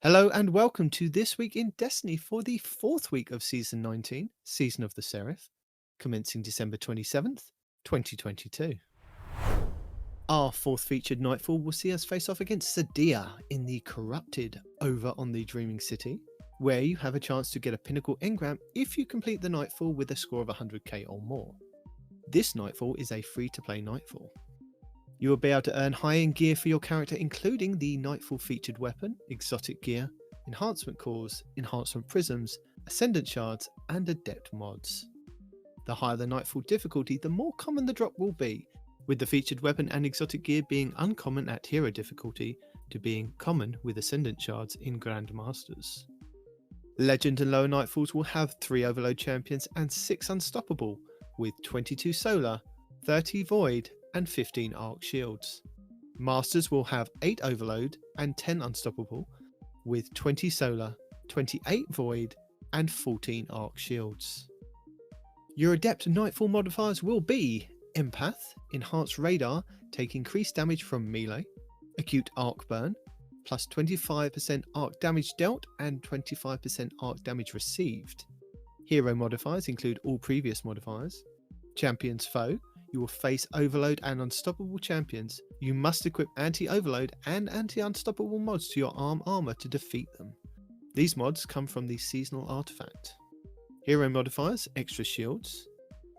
Hello and welcome to This Week in Destiny for the fourth week of Season 19, Season of the Seraph, commencing December 27th, 2022. Our fourth featured Nightfall will see us face off against Sadia in the Corrupted over on the Dreaming City, where you have a chance to get a Pinnacle engram if you complete the Nightfall with a score of 100k or more. This Nightfall is a free-to-play Nightfall. You will be able to earn high-end gear for your character, including the Nightfall featured weapon, exotic gear, enhancement cores, enhancement prisms, Ascendant shards, and adept mods. The higher the Nightfall difficulty, the more common the drop will be, with the featured weapon and exotic gear being uncommon at hero difficulty to being common with Ascendant shards in Grandmasters. Legend and lower Nightfalls will have 3 Overload champions and 6 Unstoppable, with 22 Solar, 30 Void, and 15 Arc Shields. Masters will have 8 Overload and 10 Unstoppable, with 20 Solar, 28 Void, and 14 Arc Shields. Your Adept Nightfall modifiers will be Empath, Enhanced Radar, take increased damage from melee, Acute Arc Burn, plus 25% arc damage dealt and 25% arc damage received. Hero modifiers include all previous modifiers. Champion's Foe, you will face Overload and Unstoppable champions. You must equip Anti-Overload and Anti-Unstoppable mods to your armor to defeat them. These mods come from the seasonal artifact. Hero modifiers, extra shields.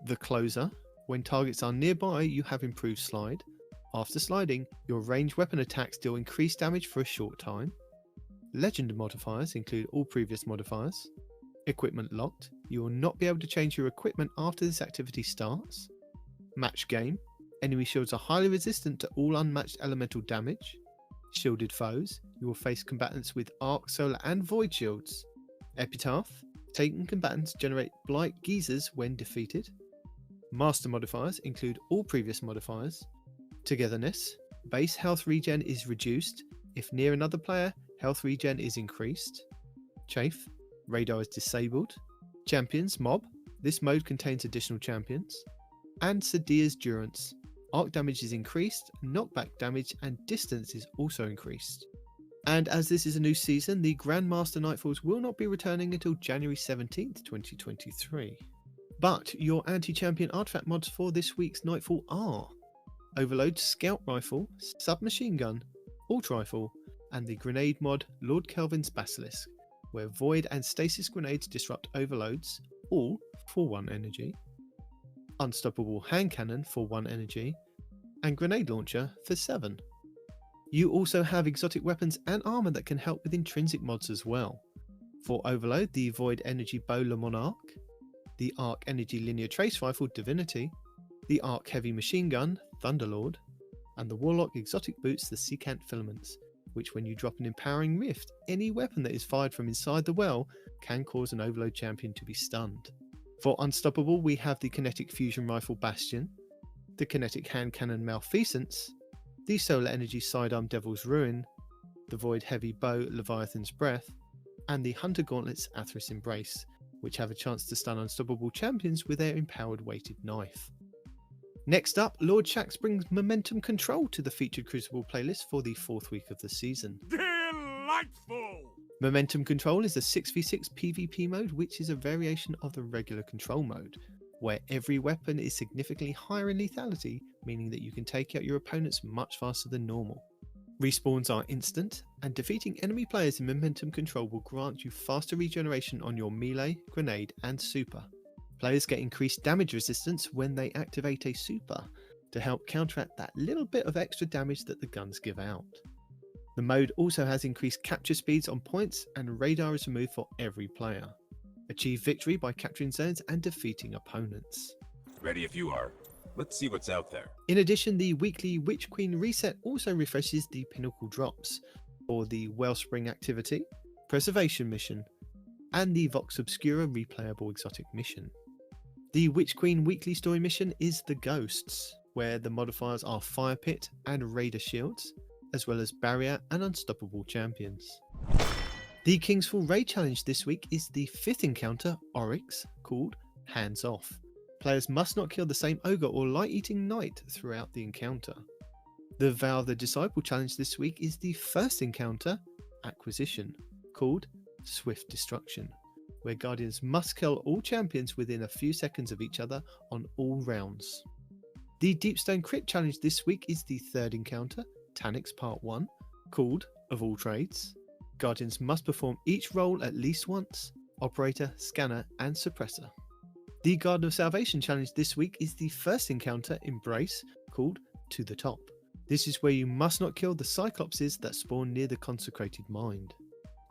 The Closer, when targets are nearby you have improved slide. After sliding, your ranged weapon attacks deal increased damage for a short time. Legend modifiers include all previous modifiers. Equipment locked, you will not be able to change your equipment after this activity starts. Match game, enemy shields are highly resistant to all unmatched elemental damage. Shielded foes, you will face combatants with arc, solar and void shields. Epitaph, taken combatants generate blight geysers when defeated. Master modifiers include all previous modifiers. Togetherness, base health regen is reduced. If near another player, health regen is increased. Chafe, radar is disabled. Champions mob, this mode contains additional champions. And Sadia's Durance, arc damage is increased, knockback damage and distance is also increased. And as this is a new season, the Grandmaster Nightfalls will not be returning until January 17th, 2023. But your anti-champion artifact mods for this week's Nightfall are Overload Scout Rifle, Submachine Gun, Alt Rifle, and the grenade mod Lord Kelvin's Basilisk, where Void and Stasis grenades disrupt overloads, all for 1 energy. Unstoppable Hand Cannon for 1 energy, and Grenade Launcher for 7. You also have exotic weapons and armor that can help with intrinsic mods as well. For Overload, the Void Energy Bow Le Monarch, the Arc Energy Linear Trace Rifle Divinity, the Arc Heavy Machine Gun Thunderlord, and the Warlock Exotic Boots the Secant Filaments, which when you drop an Empowering Rift, any weapon that is fired from inside the well can cause an Overload champion to be stunned. For Unstoppable, we have the Kinetic Fusion Rifle Bastion, the Kinetic Hand Cannon Malfeasance, the Solar Energy Sidearm Devil's Ruin, the Void Heavy Bow Leviathan's Breath, and the Hunter Gauntlets Athris Embrace, which have a chance to stun unstoppable champions with their empowered weighted knife. Next up, Lord Shaxx brings Momentum Control to the featured Crucible playlist for the 4th week of the season. Delightful! Momentum Control is a 6v6 PvP mode, which is a variation of the regular control mode, where every weapon is significantly higher in lethality, meaning that you can take out your opponents much faster than normal. Respawns are instant, and defeating enemy players in Momentum Control will grant you faster regeneration on your melee, grenade, and super. Players get increased damage resistance when they activate a super, to help counteract that little bit of extra damage that the guns give out. The mode also has increased capture speeds on points, and radar is removed for every player. Achieve victory by capturing zones and defeating opponents. Ready if you are. Let's see what's out there. In addition, the weekly Witch Queen reset also refreshes the Pinnacle drops for the Wellspring activity, Preservation mission, and the Vox Obscura replayable exotic mission. The Witch Queen weekly story mission is The Ghosts, where the modifiers are Fire Pit and Raider Shields, as well as Barrier and Unstoppable champions. The Kingsfall Raid Challenge this week is the 5th encounter, Oryx, called Hands Off. Players must not kill the same ogre or light-eating knight throughout the encounter. The Vow of the Disciple challenge this week is the first encounter, Acquisition, called Swift Destruction, where Guardians must kill all champions within a few seconds of each other on all rounds. The Deepstone Crypt challenge this week is the third encounter, Taniks Part 1, called Of All Trades. Guardians must perform each role at least once, Operator, Scanner and Suppressor. The Garden of Salvation challenge this week is the first encounter, Embrace, called To the Top. This is where you must not kill the Cyclopses that spawn near the Consecrated Mind.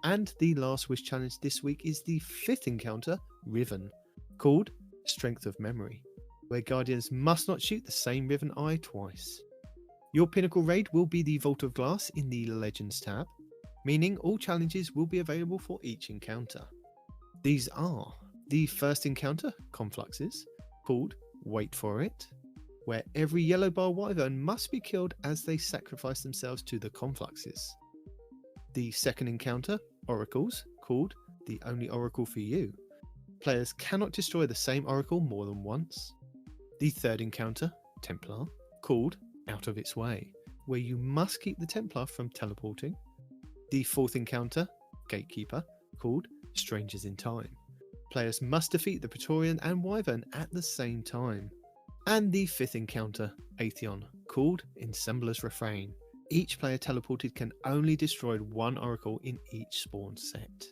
And the Last Wish challenge this week is the fifth encounter, Riven, called Strength of Memory, where Guardians must not shoot the same Riven Eye twice. Your Pinnacle raid will be the Vault of Glass in the Legends tab, meaning all challenges will be available for each encounter. These are the first encounter, Confluxes, called Wait For It, where every yellow bar wyvern must be killed as they sacrifice themselves to the Confluxes. The second encounter, Oracles, called The Only Oracle For You. Players cannot destroy the same oracle more than once. The third encounter, Templar, called Out of Its Way, where you must keep the Templar from teleporting. The fourth encounter, Gatekeeper, called Strangers in Time. Players must defeat the Praetorian and Wyvern at the same time. And the fifth encounter, Atheon, called Ensembler's Refrain. Each player teleported can only destroy one oracle in each spawn set.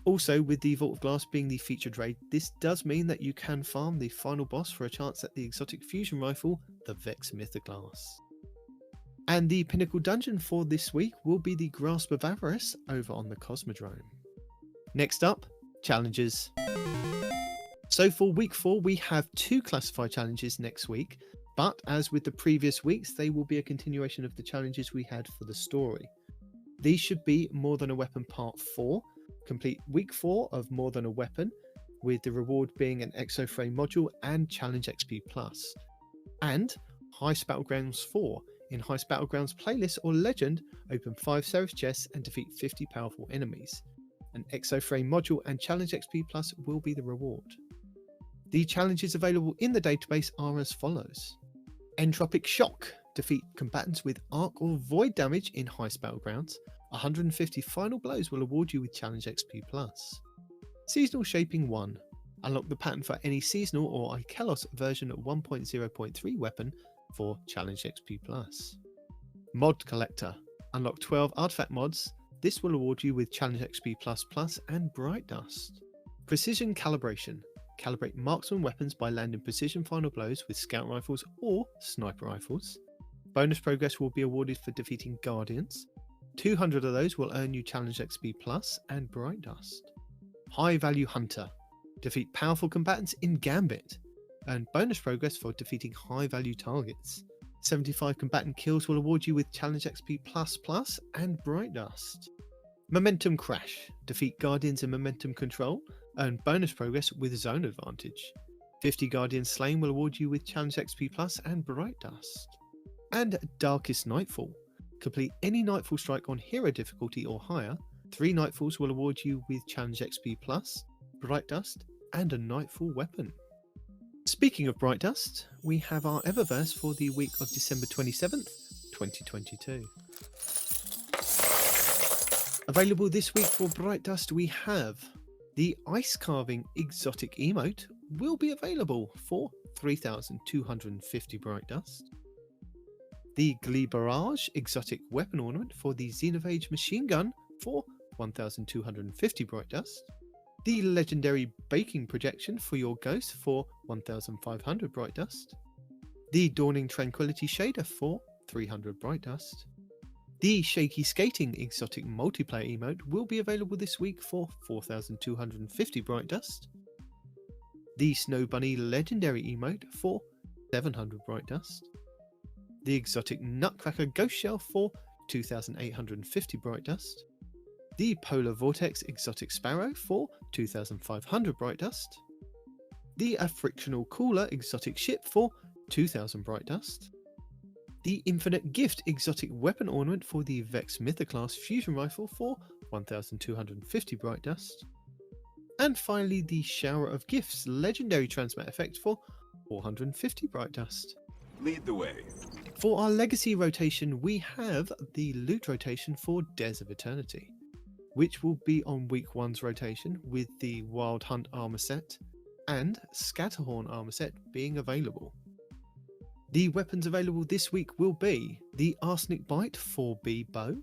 Also, with the Vault of Glass being the featured raid, this does mean that you can farm the final boss for a chance at the exotic fusion rifle, the Vex Mythoglass. And the Pinnacle dungeon for this week will be the Grasp of Avarice over on the Cosmodrome. Next up, challenges. So for week 4 we have 2 classified challenges next week, but as with the previous weeks they will be a continuation of the challenges we had for the story. These should be More Than a Weapon Part 4, complete week 4 of More Than a Weapon, with the reward being an Exoframe module and Challenge XP+, and Heist Battlegrounds 4. In Heist Battlegrounds playlist or legend, open 5 Seraph chests and defeat 50 powerful enemies. An Exoframe module and Challenge XP Plus will be the reward. The challenges available in the database are as follows. Entropic Shock. Defeat combatants with arc or void damage in Heist Battlegrounds. 150 final blows will award you with Challenge XP Plus. Seasonal Shaping 1. Unlock the pattern for any seasonal or Ikelos version 1.0.3 weapon for Challenge XP+. Mod Collector. Unlock 12 artifact mods. This will award you with Challenge XP++ and Bright Dust. Precision Calibration. Calibrate marksman weapons by landing precision final blows with scout rifles or sniper rifles. Bonus progress will be awarded for defeating Guardians. 200 of those will earn you Challenge XP+ and Bright Dust. High Value Hunter. Defeat powerful combatants in Gambit. Earn bonus progress for defeating high-value targets. 75 combatant kills will award you with Challenge XP++ and Bright Dust. Momentum Crash. Defeat Guardians in Momentum Control. Earn bonus progress with Zone Advantage. 50 Guardians slain will award you with Challenge XP+ and Bright Dust. And Darkest Nightfall. Complete any Nightfall strike on Hero difficulty or higher. 3 Nightfalls will award you with Challenge XP+, Bright Dust, and a Nightfall weapon. Speaking of Bright Dust, we have our Eververse for the week of December 27th, 2022. Available this week for Bright Dust we have the Ice Carving Exotic Emote will be available for 3,250 Bright Dust. The Glee Barrage Exotic Weapon Ornament for the Xenophage Machine Gun for 1,250 Bright Dust. The Legendary Baking Projection for your Ghost for 1,500 Bright Dust. The Dawning Tranquility Shader for 300 Bright Dust. The Shaky Skating Exotic Multiplayer Emote will be available this week for 4,250 Bright Dust. The Snow Bunny Legendary Emote for 700 Bright Dust. The Exotic Nutcracker Ghost Shell for 2,850 Bright Dust. The Polar Vortex Exotic Sparrow for 2,500 Bright Dust. The A Frictional Cooler Exotic Ship for 2,000 Bright Dust. The Infinite Gift Exotic Weapon Ornament for the Vex Mythoclass Fusion Rifle for 1,250 Bright Dust. And finally the Shower of Gifts Legendary Transmat Effect for 450 Bright Dust. Lead the way. For our Legacy rotation we have the Loot rotation for Days of Eternity. which will be on week 1's rotation with the Wild Hunt armor set and Scatterhorn armor set being available. The weapons available this week will be the Arsenic Bite 4B bow,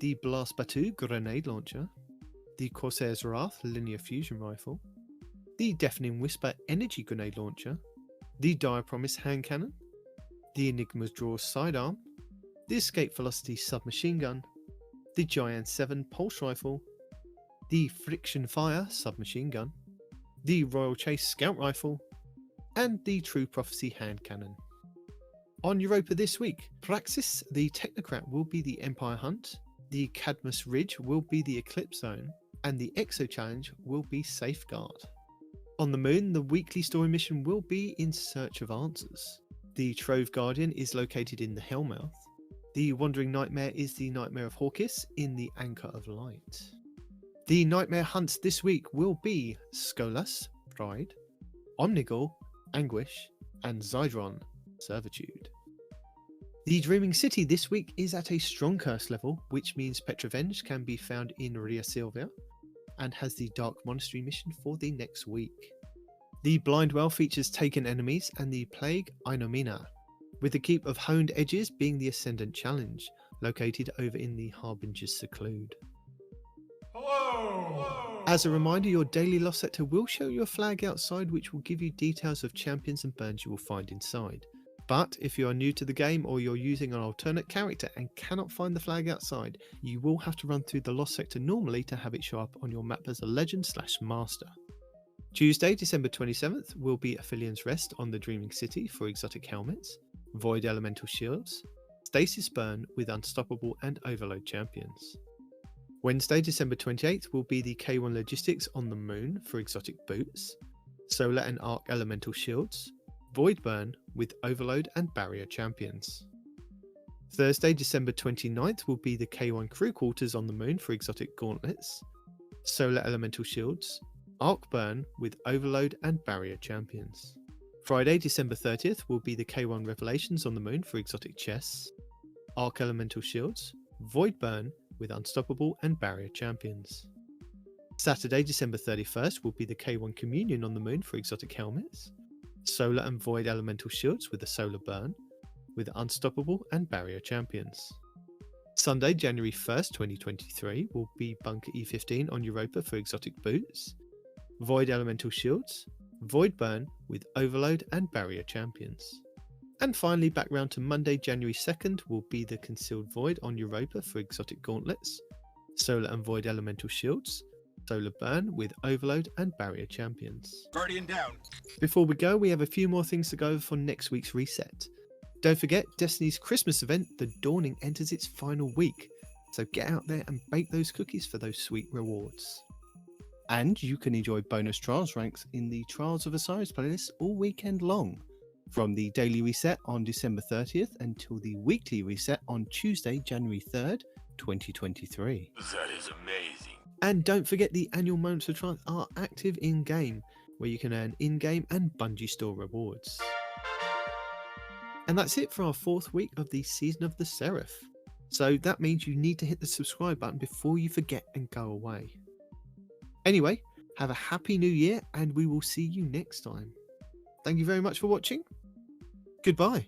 the Blast Batu grenade launcher, the Corsair's Wrath linear fusion rifle, the Deafening Whisper energy grenade launcher, the Dire Promise hand cannon, the Enigma's Draw sidearm, the Escape Velocity submachine gun, the Giant 7 pulse rifle, the Friction Fire submachine gun, the Royal Chase scout rifle, and the True Prophecy hand cannon. On Europa this week, Praxis the Technocrat will be the Empire Hunt, the Cadmus Ridge will be the Eclipse Zone, and the Exo Challenge will be Safeguard. On the Moon, the weekly story mission will be In Search of Answers. The Trove Guardian is located in the Hellmouth. The Wandering Nightmare is the Nightmare of Hawkis in the Anchor of Light. The Nightmare hunts this week will be Skolas, Pride, Omnigul, Anguish, and Zydron, Servitude. The Dreaming City this week is at a strong curse level, which means Petrovenge can be found in Ria Silvia, and has the Dark Monastery mission for the next week. The Blind Well features Taken Enemies and the Plague Inomina, with the Keep of Honed Edges being the Ascendant Challenge, located over in the Harbinger's Seclude. Hello! As a reminder, your daily loss sector will show you a flag outside which will give you details of champions and burns you will find inside. But if you are new to the game or you're using an alternate character and cannot find the flag outside, you will have to run through the loss sector normally to have it show up on your map as a legend/master. Tuesday, December 27th will be Aphelios Rest on the Dreaming City for exotic helmets, Void Elemental Shields, Stasis Burn with Unstoppable and Overload champions. Wednesday, December 28th will be the K1 Logistics on the Moon for exotic boots, Solar and Arc Elemental Shields, Void Burn with Overload and Barrier champions. Thursday, December 29th will be the K1 Crew Quarters on the Moon for exotic gauntlets, Solar Elemental Shields, Arc Burn with Overload and Barrier champions. Friday, December 30th will be the K1 Revelations on the Moon for exotic chests, Arc Elemental Shields, Void Burn with Unstoppable and Barrier champions. Saturday, December 31st will be the K1 Communion on the Moon for exotic helmets, Solar and Void Elemental Shields with a Solar Burn with Unstoppable and Barrier champions. Sunday, January 1st, 2023 will be Bunker E15 on Europa for exotic boots, Void Elemental Shields, Void Burn with Overload and Barrier champions. And finally, back round to Monday, January 2nd will be the Concealed Void on Europa for exotic gauntlets, Solar and Void Elemental Shields, Solar Burn with Overload and Barrier champions. Guardian down. Before we go, we have a few more things to go over for next week's reset. Don't forget, Destiny's Christmas event, The Dawning, enters its final week, so get out there and bake those cookies for those sweet rewards. And you can enjoy bonus Trials ranks in the Trials of Osiris playlist all weekend long, from the daily reset on December 30th until the weekly reset on Tuesday, January 3rd, 2023. That is amazing. And don't forget the annual Moments of Triumph are active in-game, where you can earn in-game and Bungie Store rewards. And that's it for our 4th week of the Season of the Seraph. So that means you need to hit the subscribe button before you forget and go away. Anyway, have a happy new year and we will see you next time. Thank you very much for watching. Goodbye.